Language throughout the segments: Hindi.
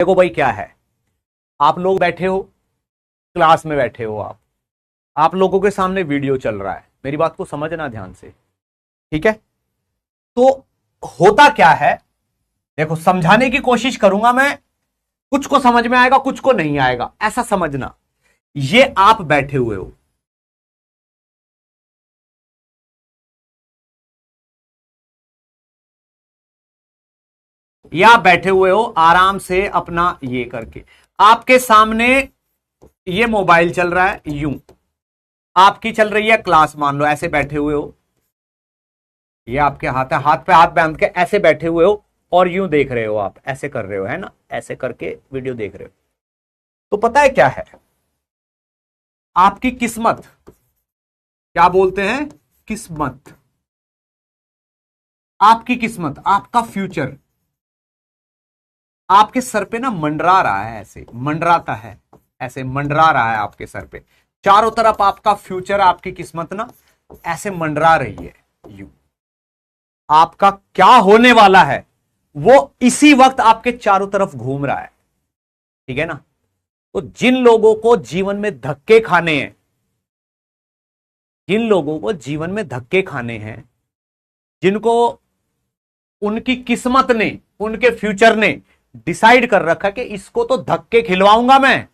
देखो भाई क्या है, आप लोग बैठे हो, क्लास में बैठे हो, आप लोगों के सामने वीडियो चल रहा है, मेरी बात को समझना ध्यान से, ठीक है। तो होता क्या है, देखो समझाने की कोशिश करूंगा मैं, कुछ को समझ में आएगा कुछ को नहीं आएगा, ऐसा समझना। ये आप बैठे हुए हो, या बैठे हुए हो आराम से अपना ये करके, आपके सामने ये मोबाइल चल रहा है, यूं आपकी चल रही है क्लास, मान लो ऐसे बैठे हुए हो, ये आपके हाथ है, हाथ पे हाथ बांध के ऐसे बैठे हुए हो और यूं देख रहे हो, आप ऐसे कर रहे हो, है ना, ऐसे करके वीडियो देख रहे हो। तो पता है क्या है, आपकी किस्मत, क्या बोलते हैं, किस्मत, आपकी किस्मत, आपका फ्यूचर आपके सर पे ना मंडरा रहा है, ऐसे मंडराता है, ऐसे मंडरा रहा है आपके सर पे, चारों तरफ आपका फ्यूचर, आपकी किस्मत ना ऐसे मंडरा रही है, यूं आपका क्या होने वाला है वो इसी वक्त आपके चारों तरफ घूम रहा है, ठीक है ना। तो जिन लोगों को जीवन में धक्के खाने हैं, जिन लोगों को जीवन में धक्के खाने हैं, जिनको उनकी किस्मत ने, उनके फ्यूचर ने डिसाइड कर रखा कि इसको तो धक्के खिलवाऊंगा मैं,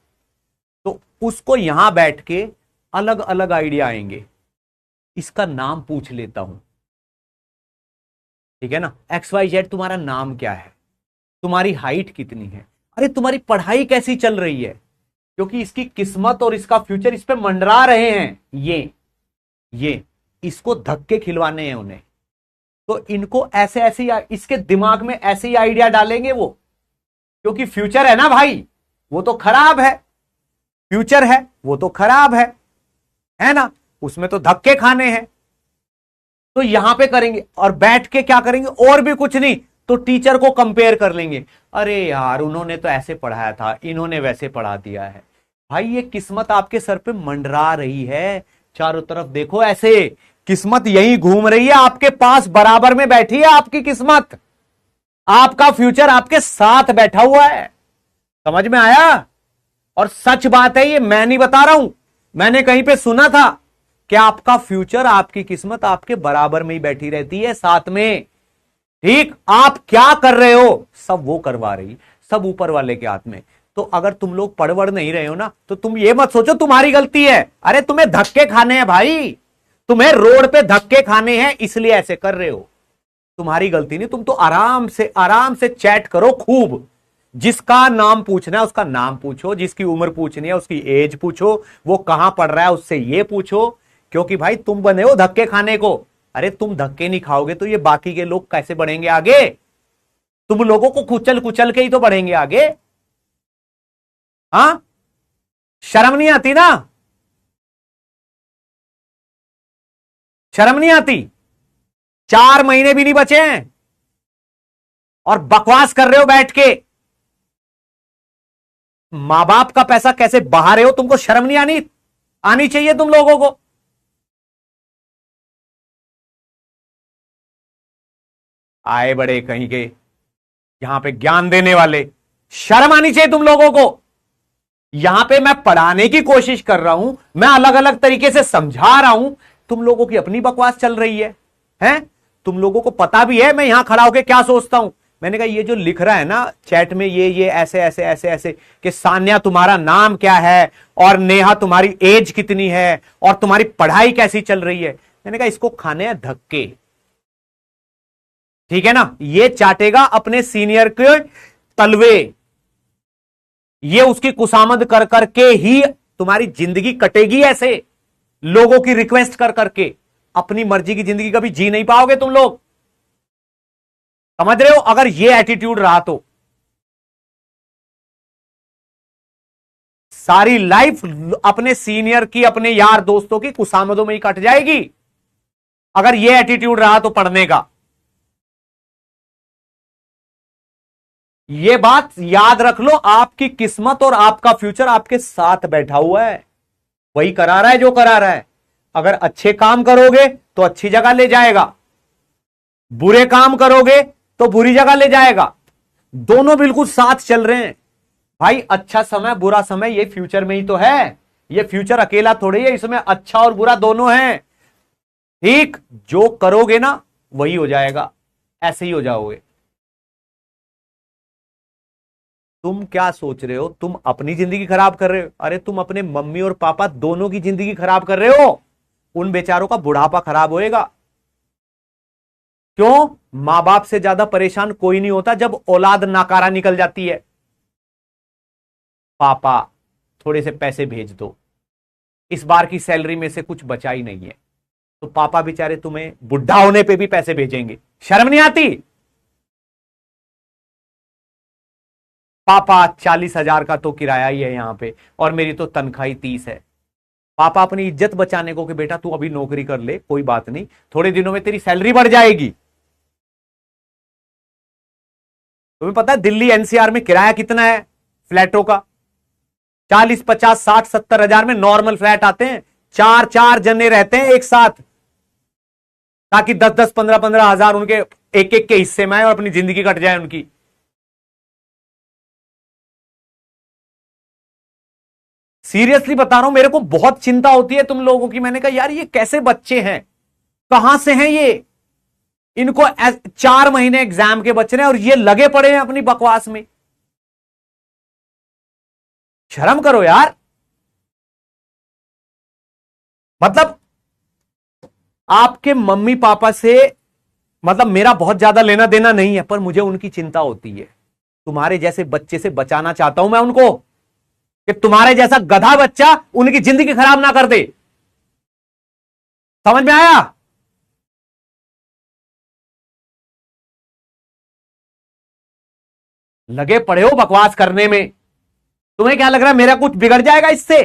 तो उसको यहां बैठ के अलग अलग आइडिया आएंगे। इसका नाम पूछ लेता हूं, ठीक है ना। XYZ तुम्हारा नाम क्या है, तुम्हारी हाइट कितनी है, अरे तुम्हारी पढ़ाई कैसी चल रही है, क्योंकि इसकी किस्मत और इसका फ्यूचर इस पे मंडरा रहे हैं, ये इसको धक्के खिलवाने हैं उन्हें। तो इनको ऐसे ऐसे इसके दिमाग में ऐसे ही आइडिया डालेंगे वो, क्योंकि फ्यूचर है ना भाई, वो तो खराब है, फ्यूचर है वो तो खराब है ना, उसमें तो धक्के खाने हैं। तो यहां पे करेंगे और बैठ के क्या करेंगे, और भी कुछ नहीं तो टीचर को कंपेयर कर लेंगे, अरे यार उन्होंने तो ऐसे पढ़ाया था, इन्होंने वैसे पढ़ा दिया है। भाई ये किस्मत आपके सर पे मंडरा रही है, चारों तरफ देखो ऐसे, किस्मत यही घूम रही है, आपके पास बराबर में बैठी है आपकी किस्मत, आपका फ्यूचर आपके साथ बैठा हुआ है। समझ में आया? और सच बात है, ये मैं नहीं बता रहा हूं, मैंने कहीं पे सुना था कि आपका फ्यूचर, आपकी किस्मत आपके बराबर में ही बैठी रहती है, साथ में। ठीक, आप क्या कर रहे हो सब वो करवा रही, सब ऊपर वाले के हाथ में। तो अगर तुम लोग पढ़ नहीं रहे हो ना, तो तुम ये मत सोचो तुम्हारी गलती है, अरे तुम्हें धक्के खाने हैं भाई, तुम्हें रोड पे धक्के खाने हैं इसलिए ऐसे कर रहे हो, तुम्हारी गलती नहीं। तुम तो आराम से चैट करो खूब, जिसका नाम पूछना है उसका नाम पूछो, जिसकी उम्र पूछनी है उसकी एज पूछो, वो कहां पढ़ रहा है उससे ये पूछो, क्योंकि भाई तुम बने हो धक्के खाने को। अरे तुम धक्के नहीं खाओगे तो ये बाकी के लोग कैसे बढ़ेंगे आगे, तुम लोगों को कुचल कुचल के ही तो बढ़ेंगे आगे। हाँ, शर्म नहीं आती ना, शर्म नहीं आती, 4 महीने भी नहीं बचे हैं और बकवास कर रहे हो बैठ के, मां बाप का पैसा कैसे बहा रहे हो, तुमको शर्म नहीं आनी चाहिए तुम लोगों को। आए बड़े कहीं के यहां पे ज्ञान देने वाले, शर्म आनी चाहिए तुम लोगों को। यहां पे मैं पढ़ाने की कोशिश कर रहा हूं, मैं अलग अलग तरीके से समझा रहा हूं, तुम लोगों की अपनी बकवास चल रही है? तुम लोगों को पता भी है मैं यहां खड़ा होकर क्या सोचता हूं। मैंने कहा ये जो लिख रहा है ना चैट में, ये ऐसे ऐसे ऐसे ऐसे कि सान्या तुम्हारा नाम क्या है, और नेहा तुम्हारी एज कितनी है, और तुम्हारी पढ़ाई कैसी चल रही है, मैंने कहा इसको खाने हैं धक्के, ठीक है ना। ये चाटेगा अपने सीनियर के तलवे, ये उसकी कुसामद कर करके ही तुम्हारी जिंदगी कटेगी, ऐसे लोगों की रिक्वेस्ट कर करके अपनी मर्जी की जिंदगी कभी जी नहीं पाओगे तुम लोग, समझ रहे हो। अगर ये एटीट्यूड रहा तो सारी लाइफ अपने सीनियर की, अपने यार दोस्तों की कुसामदों में ही कट जाएगी, अगर ये एटीट्यूड रहा तो पढ़ने का। ये बात याद रख लो, आपकी किस्मत और आपका फ्यूचर आपके साथ बैठा हुआ है, वही करा रहा है जो करा रहा है। अगर अच्छे काम करोगे तो अच्छी जगह ले जाएगा, बुरे काम करोगे तो बुरी जगह ले जाएगा, दोनों बिल्कुल साथ चल रहे हैं। भाई अच्छा समय बुरा समय ये फ्यूचर में ही तो है, ये फ्यूचर अकेला थोड़ी है, इसमें अच्छा और बुरा दोनों है। ठीक, जो करोगे ना वही हो जाएगा, ऐसे ही हो जाओगे। तुम क्या सोच रहे हो, तुम अपनी जिंदगी खराब कर रहे हो, अरे तुम अपने मम्मी और पापा दोनों की जिंदगी खराब कर रहे हो। उन बेचारों का बुढ़ापा खराब होएगा। क्यों? मां बाप से ज्यादा परेशान कोई नहीं होता जब औलाद नाकारा निकल जाती है। पापा थोड़े से पैसे भेज दो, इस बार की सैलरी में से कुछ बचा ही नहीं है, तो पापा बेचारे तुम्हें बुढ़ा होने पे भी पैसे भेजेंगे। शर्म नहीं आती? पापा 40,000 का तो किराया ही है यहां पे, और मेरी तो तनख्वाह ही 30 है। पापा अपनी इज्जत बचाने को कि बेटा तू अभी नौकरी कर ले, कोई बात नहीं, थोड़े दिनों में तेरी सैलरी बढ़ जाएगी। तुम्हें पता है दिल्ली एनसीआर में किराया कितना है फ्लैटों का? 40, 50, 60, 70 हजार में नॉर्मल फ्लैट आते हैं। चार चार जने रहते हैं एक साथ, ताकि 10, 10, 15, 15 हजार उनके एक एक के हिस्से में आए और अपनी जिंदगी कट जाए उनकी। सीरियसली बता रहा हूं, मेरे को बहुत चिंता होती है तुम लोगों की। मैंने कहा यार ये कैसे बच्चे हैं, कहां से हैं ये? इनको 4 महीने एग्जाम के बच्चे हैं और ये लगे पड़े हैं अपनी बकवास में। शर्म करो यार। मतलब आपके मम्मी पापा से मतलब मेरा बहुत ज्यादा लेना देना नहीं है, पर मुझे उनकी चिंता होती है। तुम्हारे जैसे बच्चे से बचाना चाहता हूं मैं उनको, कि तुम्हारे जैसा गधा बच्चा उनकी जिंदगी खराब ना कर दे। समझ में आया? लगे पड़े हो बकवास करने में। तुम्हें क्या लग रहा है मेरा कुछ बिगड़ जाएगा इससे?